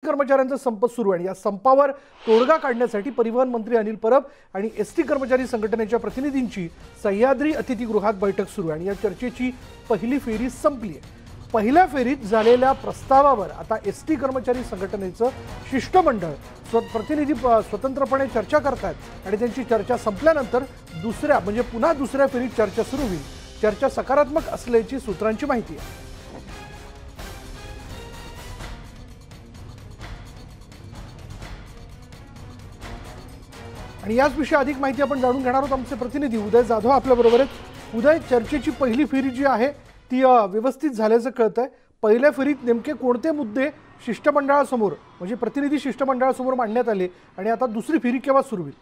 कर्मचाऱ्यांचा संप सुरू आहे। या संपावर तोडगा काढण्यासाठी परिवहन मंत्री अनिल परब आणि एसटी कर्मचारी संघटनेच्या प्रतिनिधींची सह्याद्री अतिथीगृहात बैठक सुरू आहे आणि या चर्चेची पहिली फेरी संपली आहे। पहिल्या फेरीत झालेल्या प्रस्तावावर आता एसटी कर्मचारी संघटनेचं शिष्टमंडळ प्रतिनिधी स्वतंत्रपणे चर्चा करतात आणि त्यांची चर्चा संपल्यानंतर पुन्हा दुसऱ्या फेरीत चर्चा सुरू होईल। चर्चा सकारात्मक असल्याची सूत्रांची माहिती आहे। आणि याच विषयी अधिक माहिती आपण जाणून घेणार आहोत। आमचे प्रतिनिधी उदय जाधव आपल्या बरोबर आहेत। उदय, चर्चेची पहिली फेरी जी आहे ती व्यवस्थित झाल्याचं कळतंय। पहिल्या फेरीत नेमके कोणते मुद्दे शिष्टमंडळासमोर म्हणजे प्रतिनिधी शिष्टमंडळासमोर मांडण्यात आले आणि आता दुसरी फेरी केव्हा सुरू होईल?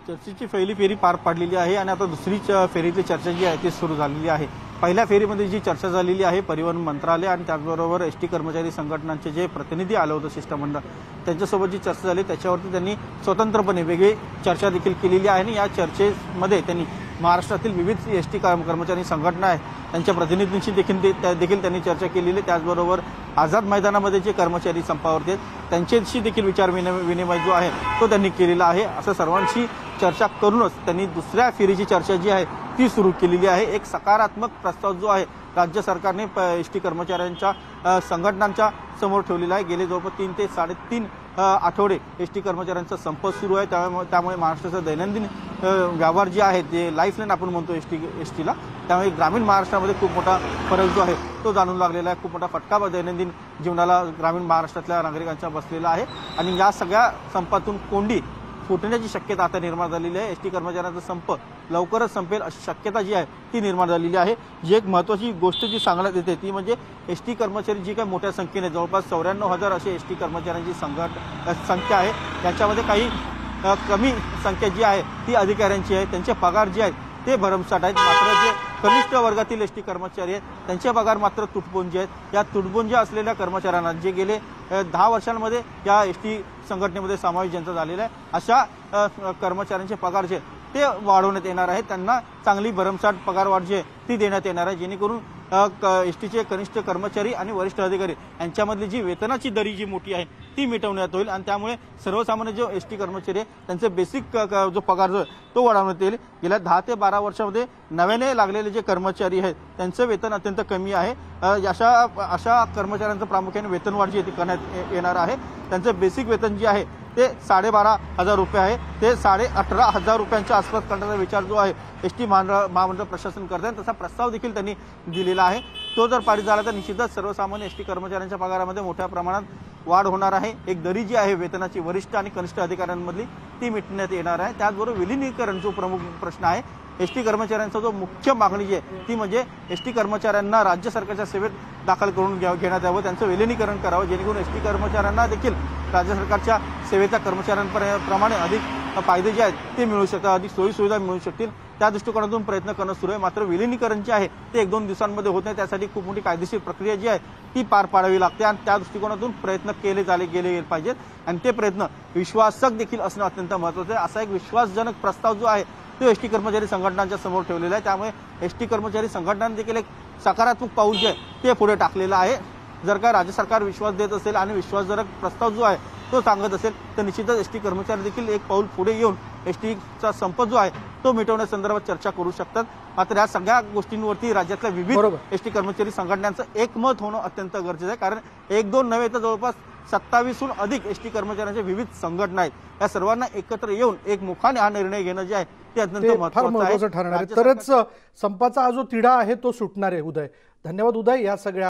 चर्चेची पहिली फेरी पार पाडलेली आहे आणि आता दुसरी फेरीतली चर्चा जी आहे ती सुरू झालेली आहे। पहिल्या फेरीमध्ये जी चर्चा झालेली आहे परिवहन मंत्रालय आणि त्याचबरोबर एसटी कर्मचारी संघटनांचे जे प्रतिनिधी आले होते शिष्टमंडळ त्यांच्यासोबत जी चर्चा झाली त्याच्यावरती त्यांनी स्वतंत्रपणे वेगळी चर्चा देखील केलेली आहे आणि या चर्चेमध्ये त्यांनी महाराष्ट्रातील विविध एसटी कर्मचारी संघटना आहे त्यांच्या प्रतिनिधींशी देखील त्यांनी चर्चा केलेली आहे। त्याचबरोबर आझाद मैदानामध्ये जे कर्मचारी संपावरती आहेत त्यांच्याशी देखील विचार विनिमय जो आहे तो त्यांनी केलेला आहे। असं सर्वांशी चर्चा करूनच त्यांनी दुसऱ्या फेरीची चर्चा जी आहे ती सुरू केलेली आहे। एक सकारात्मक प्रस्ताव जो आहे राज्य सरकारने एसटी कर्मचाऱ्यांच्या संघटनांच्या समोर ठेवलेला आहे। गेले जवळपास 3 ते 3.5 आठवडे एसटी कर्मचाऱ्यांचा संप सुरू आहे। त्यामुळे महाराष्ट्राचा दैनंदिन व्यवहार जे आहे ते लाईफलाईन आपण म्हणतो एसटीला, त्यामुळे ग्रामीण महाराष्ट्रामध्ये खूप मोठा फरक जो आहे तो जाणून लागलेला आहे। खूप मोठा फटका दैनंदिन जीवनाला ग्रामीण महाराष्ट्रातल्या नागरिकांचा बसलेला आहे आणि या सगळ्या संपातून कोंडी फुटण्याची शक्यता आता निर्माण झालेली आहे। एसटी कर्मचाऱ्यांचा संप लवकरच संपेल अशी शक्यता जी आहे ती निर्माण झालेली आहे। जी एक महत्त्वाची गोष्ट जी सांगण्यात येते ती म्हणजे एसटी कर्मचारी जी काही मोठ्या संख्येने जवळपास 94,000 असे एसटी कर्मचाऱ्यांची संख्या आहे। त्याच्यामध्ये काही कमी संख्या जी आहे ती अधिकाऱ्यांची आहे। त्यांचे पगार जे आहेत ते भरमसाठ आहेत। मात्र जे कनिष्ठ वर्गातील एसटी कर्मचारी आहेत त्यांचे पगार मात्र तुटपुंजे आहेत। या तुटपुंजे असलेल्या कर्मचाऱ्यांना जे गेले 10 वर्षांमध्ये या एसटी संघटनेमध्ये समावेश ज्यांचा झालेला आहे अशा कर्मचाऱ्यांचे पगार जे ते वाढवण्यात येणार आहे। त्यांना चांगली भरमसाठ पगारवाढ जी आहे ती देण्यात येणार आहे, जेणेकरून एसटीचे कनिष्ठ कर्मचारी आणि वरिष्ठ अधिकारी यांच्यामधली जी वेतनाची दरी जी मोठी आहे ती मिटवण्यात होईल आणि त्यामुळे सर्वसामान्य जो एसटी कर्मचारी आहे त्यांचे बेसिक जो पगार जो तो वाढवण्यात येईल। गेल्या 10 ते 12 वर्षामध्ये नव्याने लागलेले जे कर्मचारी आहेत त्यांचं वेतन अत्यंत कमी आहे। अशा कर्मचाऱ्यांचं प्रामुख्याने वेतनवाढ जी ती करण्यात येणार आहे। त्यांचं बेसिक वेतन जे आहे ते 12,500 रुपये आहे, ते 18,500 रुपयांच्या आसपास करण्याचा विचार जो आहे एसटी महामंडळ प्रशासन करत आहे। तसा प्रस्ताव देखील त्यांनी दिलेला आहे। तो जर पारित झाला तर निश्चितच सर्वसामान्य एसटी कर्मचाऱ्यांच्या पगारामध्ये मोठ्या प्रमाणात वाढ होणार आहे। एक दरी जी आहे वेतनाची वरिष्ठ आणि कनिष्ठ अधिकाऱ्यांमधली ती मिटण्यात येणार आहे। त्याचबरोबर विलीनीकरण जो प्रमुख प्रश्न आहे एसटी कर्मचाऱ्यांचा जो मुख्य मागणी जी आहे ती म्हणजे एसटी कर्मचाऱ्यांना राज्य सरकारच्या सेवेत दाखल करून घेण्यात यावं, त्यांचं विलीनीकरण करावं, जेणेकरून एसटी कर्मचाऱ्यांना देखील राज्य सरकारच्या सेवेच्या कर्मचाऱ्यांप्रमाणे अधिक फायदे जे आहेत ते मिळू शकतात, अधिक सोयीसुविधा मिळू शकतील। त्या दृष्टिकोनातून प्रयत्न करणं सुरू आहे। मात्र विलीनीकरण जे आहे ते 1-2 दिवसांमध्ये होत नाही, त्यासाठी खूप मोठी कायदेशीर प्रक्रिया जी आहे ती पार पाडावी लागते आणि त्या दृष्टिकोनातून प्रयत्न गेले पाहिजेत आणि ते प्रयत्न विश्वासक देखील असणं अत्यंत महत्त्वाचं आहे। असा एक विश्वासजनक प्रस्ताव जो आहे तो एसटी कर्मचारी संघटनांच्या समोर ठेवलेला आहे। त्यामुळे एसटी कर्मचारी संघटनांनी देखील एक सकारात्मक पाऊल जे आहे ते पुढे टाकलेलं आहे। जर का राज्य सरकार विश्वास देत असेल आणि विश्वासजनक प्रस्ताव जो आहे तो सांगत असेल तर निश्चितच एसटी कर्मचारी देखील एक पाऊल पुढे येऊन एसटीचा संप जो आहे तो मिटवण्यासंदर्भात चर्चा करू शकतात। मात्र या सगळ्या गोष्टींवरती राज्यातल्या विविध एसटी कर्मचारी संघटनांचं एकमत होणं अत्यंत गरजेचं आहे, कारण 1-2 नव्हे तर जवळपास 27हून अधिक एसटी कर्मचाऱ्यांच्या विविध संघटना आहेत। या सर्वांना एकत्र येऊन एक मुखाने हा निर्णय घेणं जे आहे ते अत्यंत महत्त्वाचं ठरणार आहे। तरच संपाचा हा जो तिढा आहे तो सुटणार आहे। उदय, धन्यवाद उदय या सगळ्या